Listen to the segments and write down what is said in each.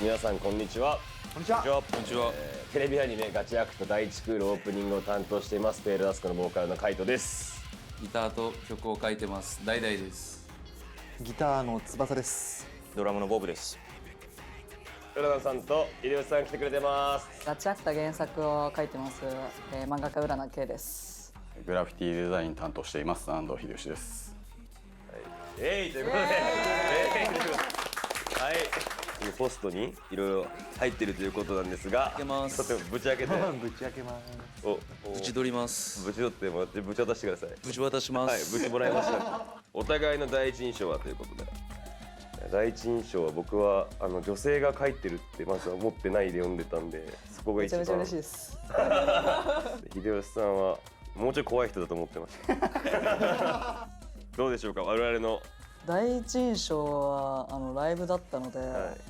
皆さんこんにちは。こんにちは。こんにちは。テレビアニメガチアクト第1クールオープニングを担当していますペールアスコのボーカルのカイトです。ギターと曲を書いてます。ダイダイです。ギターの翼です。ドラムのボブです。浦野さんと秀吉さん来てくれてます。ガチアクタ原作を書いてます、漫画家浦野圭です。グラフィティデザイン担当しています安藤秀吉です。ということで、はい、ポストにいろいろ入ってるということなんですが、開けますちょっとぶち開けてぶち開けます。ぶち取ります。ぶち取ってもらってぶち渡してください。ぶち渡しまはい、す。ぶちもらいました。お互いの第一印象はということで、第一印象は僕は女性が書いてるってまずは思ってないで読んでたんで、そこが一番めちゃめちゃ嬉しいです。秀吉さんはもうちょい怖い人だと思ってましたどうでしょうか、我々の第一印象はライブだったので、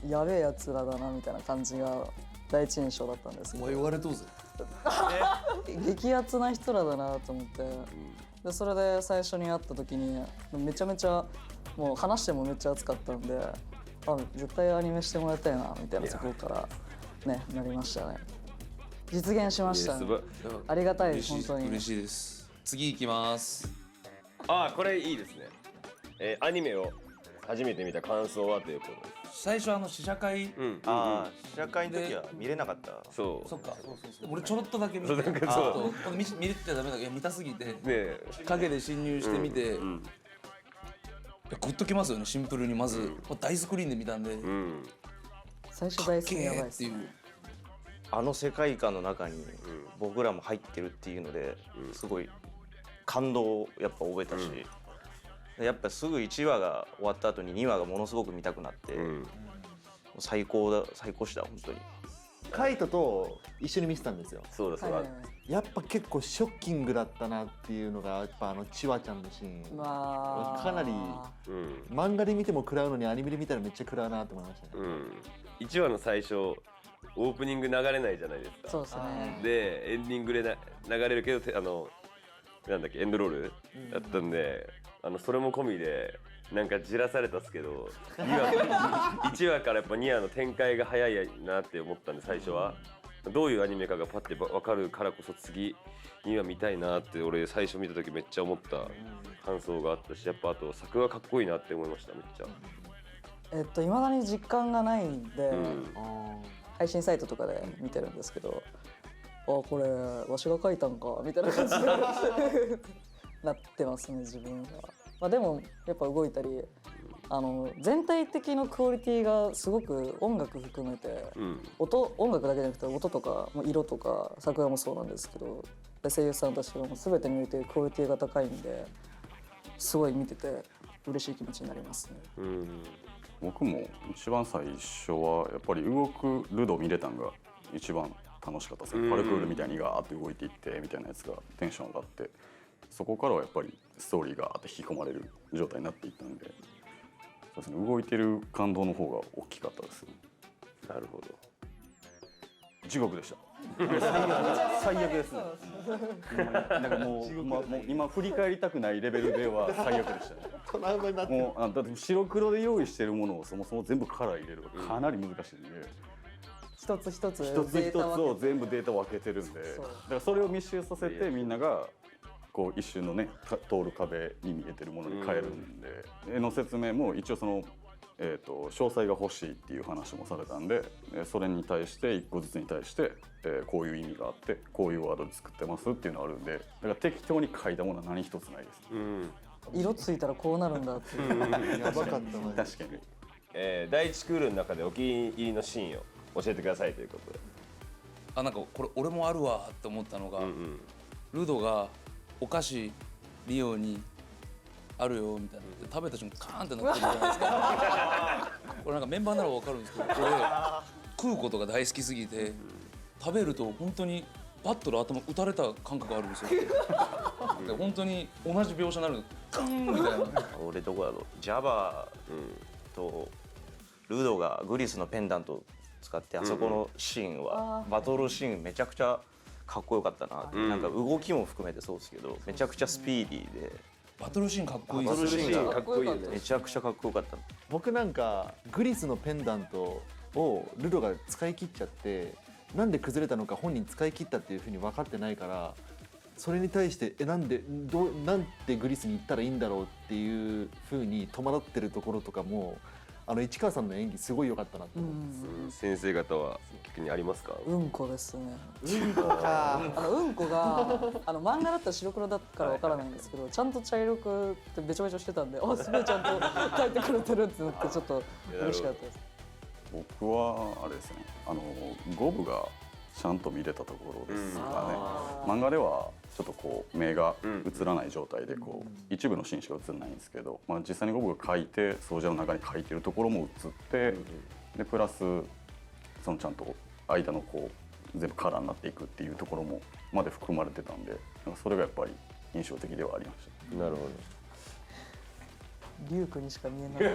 やべえやつらだなみたいな感じが第一印象だったんですけど、言われとうぜ。激アツな人らだなと思って、でそれで最初に会った時にめちゃめちゃもう話してもめっちゃ熱かったんで、絶対アニメしてもらいたいなみたいな、そこからねなりましたね。実現しましたね。ありがたいです本当に。嬉しいです。次行きます。これいいですね。アニメを初めて見た感想はということです。最初試写会。試写会の時は見れなかった。そうそっか。俺ちょろっとだけ見て。そう見れてゃダメだけど見たすぎて。ね、影で侵入してみて。グッときますよね、シンプルに。まず大スクリーンで見たんで。最初大好きやばいですっていう。あの世界観の中に僕らも入ってるっていうので、すごい感動をやっぱ覚えたし、やっぱすぐ1話が終わった後に2話がものすごく見たくなって、最高した本当に。カイトと一緒に見てたんですよ。そうだそうだ、やっぱ結構ショッキングだったなっていうのが、やっぱチワちゃんのシーン、かなり、漫画で見ても食らうのにアニメで見たらめっちゃ食らうなって思いましたね。1話の最初オープニング流れないじゃないですか。そうですね。でエンディングで流れるけどなんだっけ、エンドロールだったんで、それも込みでなんかじらされたっすけど、1話からやっぱ2話の展開が早いなって思ったんで、最初はどういうアニメかがパッて分かるからこそ次2話見たいなって俺最初見た時めっちゃ思った感想があったし、やっぱあと作画かっこいいなって思いました。めっちゃ未だに実感がないんで、配信サイトとかで見てるんですけど、これわしが書いたんかみたいな感じでなってますね、自分は。でもやっぱ動いたり、全体的なクオリティがすごく音楽含めて、音楽だけじゃなくて音とか色とか作画もそうなんですけど、声優さんたちがもう全てにおいてクオリティが高いんで、すごい見てて嬉しい気持ちになりますね。僕も一番最初はやっぱり動くルド見れたんが一番楽しかったですね。パルクールみたいにガーって動いていってみたいなやつがテンション上がって、そこからはやっぱりストーリーがあって引き込まれる状態になっていったんで、そうですね、動いてる感動の方が大きかったですね。なるほど。地獄でした。最悪ですね。なんかもう今振り返りたくないレベルでは最悪でしたね。トラウマになってる。もうだって白黒で用意してるものをそもそも全部カラー入れるのがかなり難しいんで、一つ一つ一つ一つを全部データを分けてるんで、だからそれを密集させてみんながこう一瞬のね通る壁に見えてるものに変えるんで、絵の説明も一応その詳細が欲しいっていう話もされたんで、それに対して1個ずつに対して、こういう意味があってこういうワードで作ってますっていうのがあるんで、だから適当に書いたものは何一つないです、色ついたらこうなるんだっていうやばかったな。確かに。第1クールの中でお気に入りのシーンを教えてくださいということで。なんかこれ俺もあるわって思ったのが、ルドがお菓子リオにあるよみたいなで食べた瞬間カーンってなってるじゃないですかこれなんかメンバーなら分かるんですけど、これ食うことが大好きすぎて、食べると本当にバットの頭打たれた感覚があるんですよで本当に同じ描写になるのガンみたいな。俺どこだろう、ジャバとルドがグリスのペンダントを使ってあそこのシーンは、バトルシーンめちゃくちゃかっこよかったなって、なんか動きも含めてそうですけどめちゃくちゃスピーディーで、バトルシーンかっこいいです。バトルシーンがかっこいいよね。めちゃくちゃかっこよかった。僕なんかグリスのペンダントをルドが使い切っちゃって、なんで崩れたのか本人使い切ったっていうふうに分かってないから、それに対してなんでグリスに行ったらいいんだろうっていうふうに戸惑ってるところとかも、市川さんの演技すごい良かったなと思って、先生方は逆にありますか？うんこですね。うんこかうんこが漫画だったら白黒だからわからないんですけど、ちゃんと茶色くってべちょべちょしてたんで、すごいちゃんと描いてくれてるってなってちょっと嬉しかったです。僕はあれですね、五分がちゃんと見れたところですかね。漫画ではちょっとこう目が映らない状態でこう一部のシーンしか映らないんですけど、実際に五分が描いて掃除の中に描いてるところも映って、でプラスそのちゃんと間のこう全部カラーになっていくっていうところもまで含まれてたんで、それがやっぱり印象的ではありました。なるほど。リュウクにしか見えない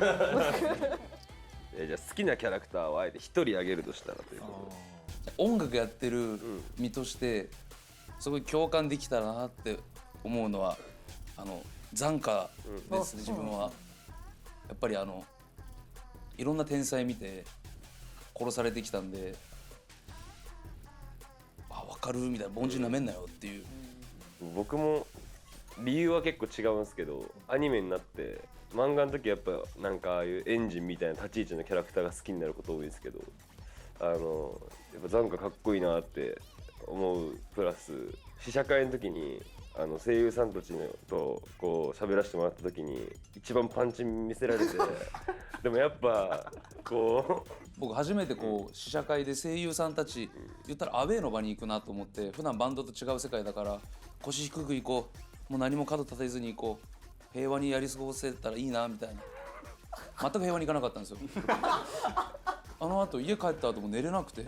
じゃあ好きなキャラクターをあえて一人挙げるとしたらということで。音楽やってる身としてすごい共感できたなって思うのはザンカですね。自分はやっぱりいろんな天才見て殺されてきたんで、分かるみたいな、凡人なめんなよっていう。僕も理由は結構違うんですけど、アニメになって漫画の時やっぱなんかああいうエンジンみたいな立ち位置のキャラクターが好きになること多いんですけど、やっぱザンカかっこいいなって思うプラス、試写会の時に声優さんたちとこう喋らせてもらった時に一番パンチ見せられてでもやっぱこう僕初めてこう試写会で声優さんたち言ったらアウェーの場に行くなと思って、普段バンドと違う世界だから腰低く行こう、もう何も角立てずに行こう、平和にやり過ごせたらいいなみたいな。全く平和に行かなかったんですよあの後家帰った後も寝れなくて、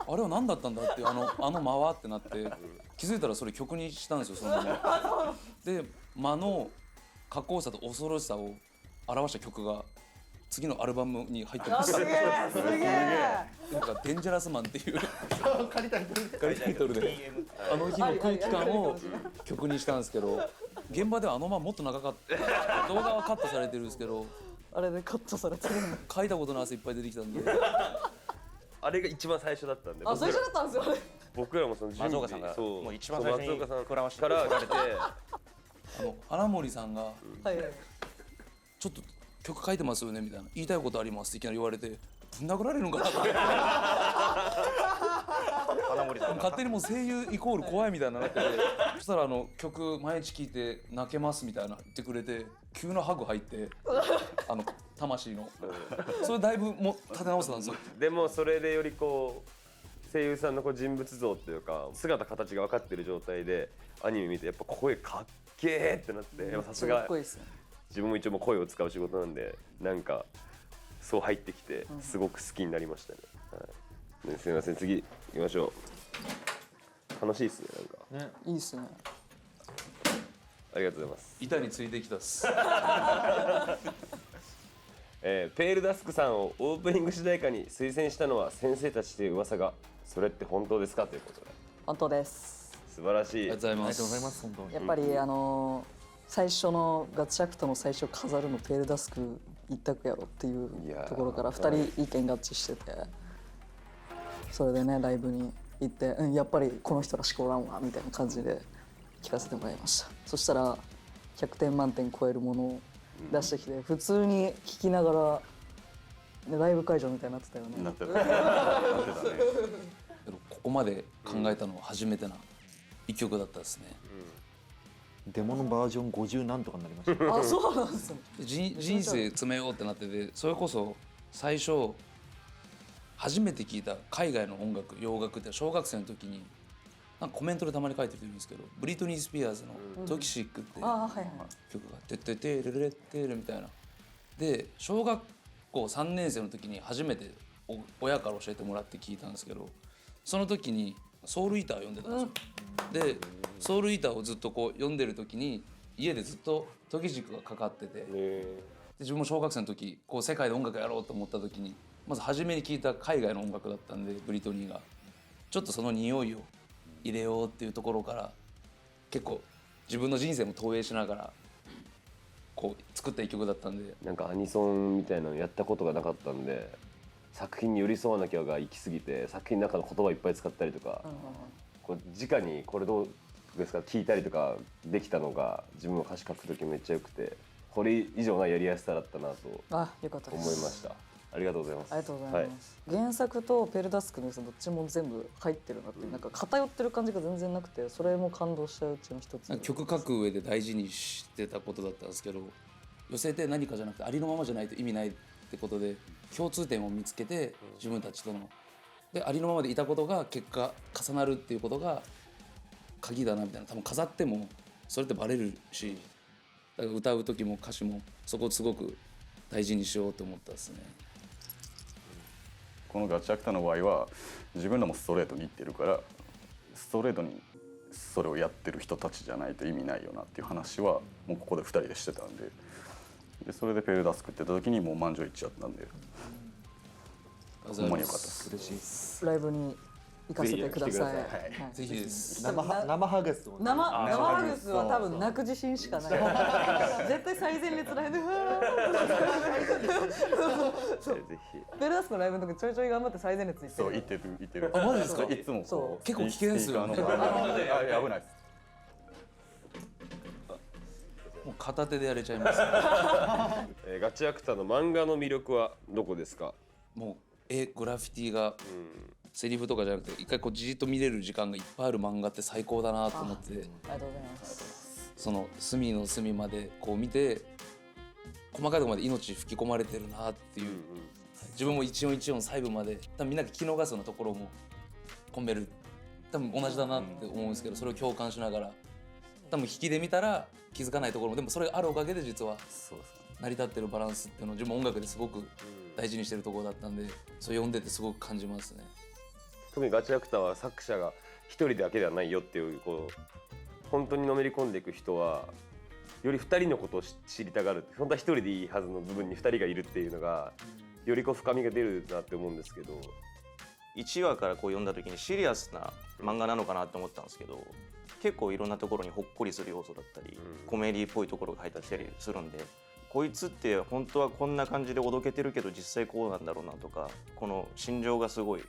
あれは何だったんだっていう、あの間はってなって、気づいたらそれ曲にしたんですよ、そのままで。間のかっこよさと恐ろしさを表した曲が次のアルバムに入ってます。すげえなんかデンジャラスマンっていう借りたいタイトルであの日の空気感を曲にしたんですけど、現場ではあの間もっと長かった。動画はカットされてるんですけど、あれでカットされてるの。書いたことの汗いっぱい出てきたんで。あれが一番最初だったんで、最初だったんですよね。僕らもその松岡さんがそうもう一番最初に松岡さん食らわしてから言われて花森さんがはいはい。ちょっと曲書いてますよねみたいな、言いたいことありますっていきなり言われて、ぶん殴られるのかなと思って花森さんが勝手にもう声優イコール怖いみたいになってて、そしたら曲毎日聴いて泣けますみたいな言ってくれて、急なハグ入って魂のそれだいぶも立て直せたんですよ。でもそれでよりこう声優さんのこう人物像っていうか姿形が分かってる状態でアニメ見てやっぱ声かっけーってなって、やっぱさすがかっこいいですね。自分も一応もう声を使う仕事なんで、なんかそう入ってきてすごく好きになりましたね。はい、すみません、次行きましょう。楽しいっすね、なんか。いいですね。ありがとうございます。板についてきたっすペールダスクさんをオープニング主題歌に推薦したのは先生たちという噂が、それって本当ですかということで。本当です。素晴らしい。ありがとうございます。ありがとうございます本当に。やっぱり最初のガチャクトの最初飾るのペールダスク一択やろっていうところから2人意見合致してて、それでねライブに行って、やっぱりこの人らしくおらんわみたいな感じで聞かせてもらいました。そしたら100点満点超えるものを出してきて、普通に聴きながら、ライブ会場みたいになってたよね。なってたここまで考えたのは初めてな一曲だったですね。デモのバージョン50何とかになりましたあ、そうなんですね。人生詰めようってなってて、それこそ最初初めて聞いた海外の音楽洋楽って小学生の時になんかコメントでたまに書いてる人いるんですけど、ブリトニー・スピアーズの「トキシック」っていう曲が「てっててれれれってれ」みたいな。で小学校3年生の時に初めて親から教えてもらって聞いたんですけど、その時にソウルイーター読んでたんですよ。でソウルイーターをずっとこう読んでる時に家でずっと時軸がかかってて、で自分も小学生の時こう世界で音楽やろうと思った時にまず初めに聞いた海外の音楽だったんで、ブリトニーがちょっとその匂いを入れようっていうところから結構自分の人生も投影しながらこう作った一曲だったんで、なんかアニソンみたいなのやったことがなかったんで、作品に寄り添わなきゃが行き過ぎて作品の中の言葉いっぱい使ったりとか、こう直にこれどうですか聞いたりとかできたのが自分の歌詞書く時めっちゃよくて、これ以上ないやりやすさだったなとあ、よかったで思す。いました。ありがとうございます。ありがとうございます。原作とペルダスクの良さどっちも全部入ってるなって、なんか偏ってる感じが全然なくて、それも感動したうちの一つ。曲書く上で大事にしてたことだったんですけど、寄せて何かじゃなくてありのままじゃないと意味ないってことで共通点を見つけて、自分たちとのでありのままでいたことが結果重なるっていうことが鍵だなみたいな。多分飾ってもそれってバレるし、だから歌う時も歌詞もそこをすごく大事にしようと思ったですね。このガチャクタの場合は自分らもストレートにいってるから、ストレートにそれをやってる人たちじゃないと意味ないよなっていう話はもうここで2人でしてたんで、それでペルダスクって言った時にもう満場一致やったんで、ほんまに良かったです。嬉しいです。ライブに行かせてください。ぜぜひです。生ハグスをね。生ハグスは多分泣く自信しかない。絶対最前列らへんで。ぜひ。ペルダスクのライブの時ちょいちょい頑張って最前列行ってる。そう言ってる。あマジですかいつもこう結構危険ですよねスピーカーの前で危ないです。もう片手でやれちゃいますガチアクターの漫画の魅力はどこですか？もうグラフィティがセリフとかじゃなくて一回こうじーっと見れる時間がいっぱいある漫画って最高だなと思って、ありがとうございます。その隅の隅までこう見て細かいところまで命吹き込まれてるなっていう、自分も一音一音細部まで多分みんなが聞き逃すようなところも込める、多分同じだなって思うんですけど、それを共感しながら多分引きで見たら気づかないところもでもそれがあるおかげで実は成り立ってるバランスっていうのを自分も音楽ですごく大事にしてるところだったんで、それ読んでてすごく感じますね。特にガチアクターは作者が一人だけではないよっていう、こう本当にのめり込んでいく人はより2人のことを知りたがる。本当は一人でいいはずの部分に2人がいるっていうのがよりこう深みが出るなって思うんですけど、1話からこう読んだ時にシリアスな漫画なのかなって思ったんですけど、結構いろんなところにほっこりする要素だったり、コメディっぽいところが入ってきたりするんで、こいつって本当はこんな感じでおどけてるけど実際こうなんだろうなとか、この心情がすごい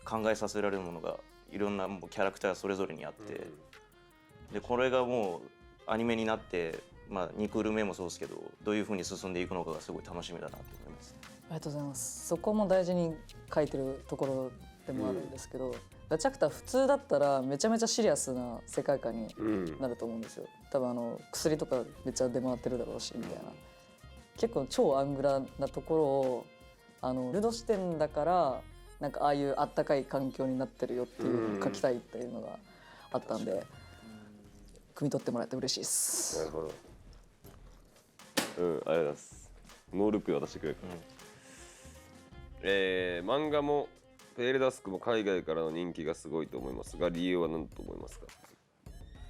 考えさせられるものがいろんなもうキャラクターそれぞれにあって、でこれがもうアニメになって、2クール目もそうですけどどういう風に進んでいくのかがすごい楽しみだなと思います。ありがとうございます。そこも大事に書いてるところでもあるんですけど、ガチャクター普通だったらめちゃめちゃシリアスな世界観になると思うんですよ。多分薬とかめっちゃ出回ってるだろうしみたいな、結構超アングラなところをルド視点だからなんかああいうあったかい環境になってるよっていうのを書きたいっていうのがあったんで、汲み取ってもらえて嬉しいです。なるほど。ありがとうございます。ノールックで渡してくれるから、漫画もペルダスクも海外からの人気がすごいと思いますが、理由は何と思いますか？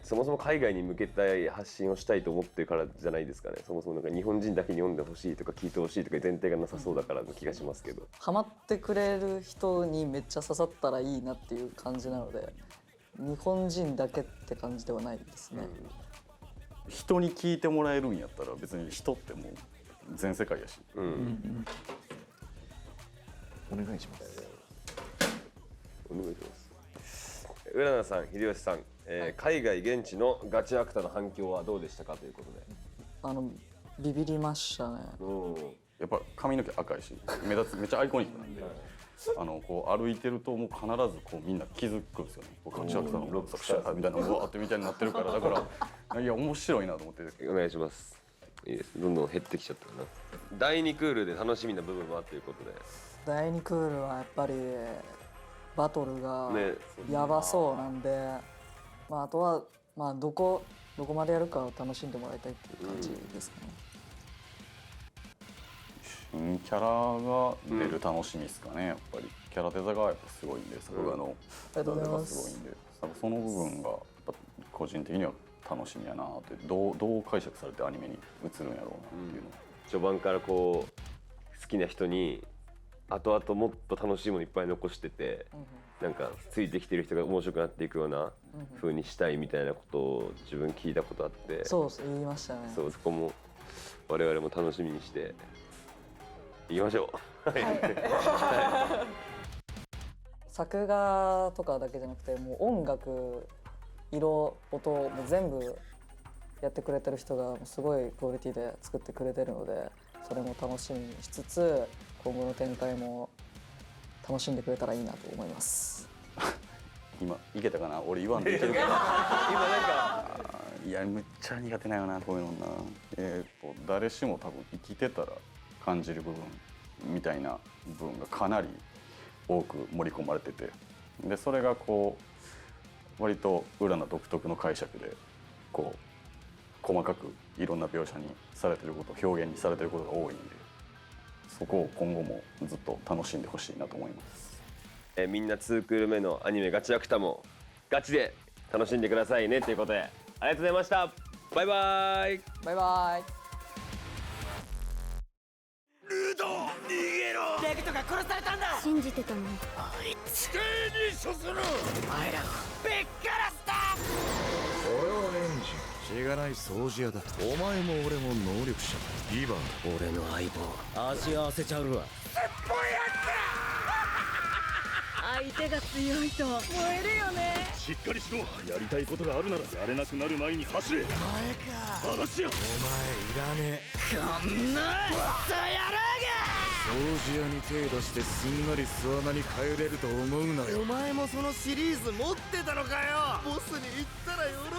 そもそも海外に向けた発信をしたいと思ってるからじゃないですかね。そもそもなんか日本人だけに読んでほしいとか聞いてほしいとか前提がなさそうだからの気がしますけど、ハマってくれる人にめっちゃ刺さったらいいなっていう感じなので、日本人だけって感じではないですね。人に聞いてもらえるんやったら別に人ってもう全世界やし、お願いします。お願いします。浦名さん、秀吉さん、海外現地のガチアクタの反響はどうでしたかということで。ビビりましたね。やっぱ髪の毛赤いし目立つ、めっちゃアイコニックなんで、こう歩いてるともう必ずこうみんな気づくんですよね。ガチアクタの作者みたいなうわーってみたいになってるから、だからいや面白いなと思って。お願いします。いいです。どんどん減ってきちゃったかな。第2クールで楽しみな部分はということで。第2クールはやっぱりバトルがねやばそうなんで、あとはどこまでやるかを楽しんでもらいたいっていう感じですかね。新キャラが出る楽しみですかね、やっぱりキャラデザがやっぱすごいんで、作画のありがとうございます。すごいんで、その部分がやっぱ個人的には楽しみやなって、どう解釈されてアニメに映るんやろうなっていうの、序盤からこう好きな人に後々もっと楽しいものいっぱい残してて、なんかついてきてる人が面白くなっていくような風にしたいみたいなことを自分聞いたことあって、そう言いましたね。そこも我々も楽しみにしていきましょう。作画とかだけじゃなくてもう音楽色音も全部やってくれてる人がすごいクオリティで作ってくれてるので、それも楽しみにしつつ今後の展開も楽しんでくれたらいいなと思います。今いけたかな、俺言わんでいけるかな今なんかいやむっちゃ苦手なよなこういうのな。誰しも多分生きてたら感じる部分みたいな部分がかなり多く盛り込まれてて、でそれがこう割と浦野独特の解釈でこう細かくいろんな描写にされてること、表現にされてることが多いんで、そこを今後もずっと楽しんでほしいなと思います。みんな2クール目のアニメガチラクタもガチで楽しんでくださいねということで、ありがとうございました。バイバイ。バイバイ。ルド逃げろ。レグトが殺されたんだ。信じてたのに。地底に処する。お前らをべっからした。俺はエンジン。しがない掃除屋だ。お前も俺も能力者。イヴァン。俺の相棒。足合わせちゃうわ。すっぽいや相手が強いと燃えるよね。しっかりしろ。やりたいことがあるならやれなくなる前に走れ。お前か。話や。お前いらねえ。こんなクソ野郎が。掃除屋に手出してすんなり巣穴に帰れると思うなよ。お前もそのシリーズ持ってたのかよ。ボスに言ったら喜ぶ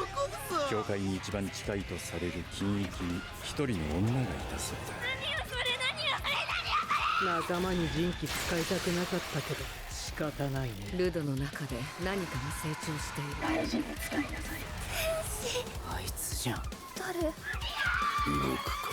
ぞ。教会に一番近いとされる金域に一人の女がいたそうだ。何よそれ、何よそれ、何よそれ。仲間に人気使いたくなかったけど仕方ないね。ルドの中で何かが成長している。大事に使いなさい。天使。あいつじゃん。誰？動くか。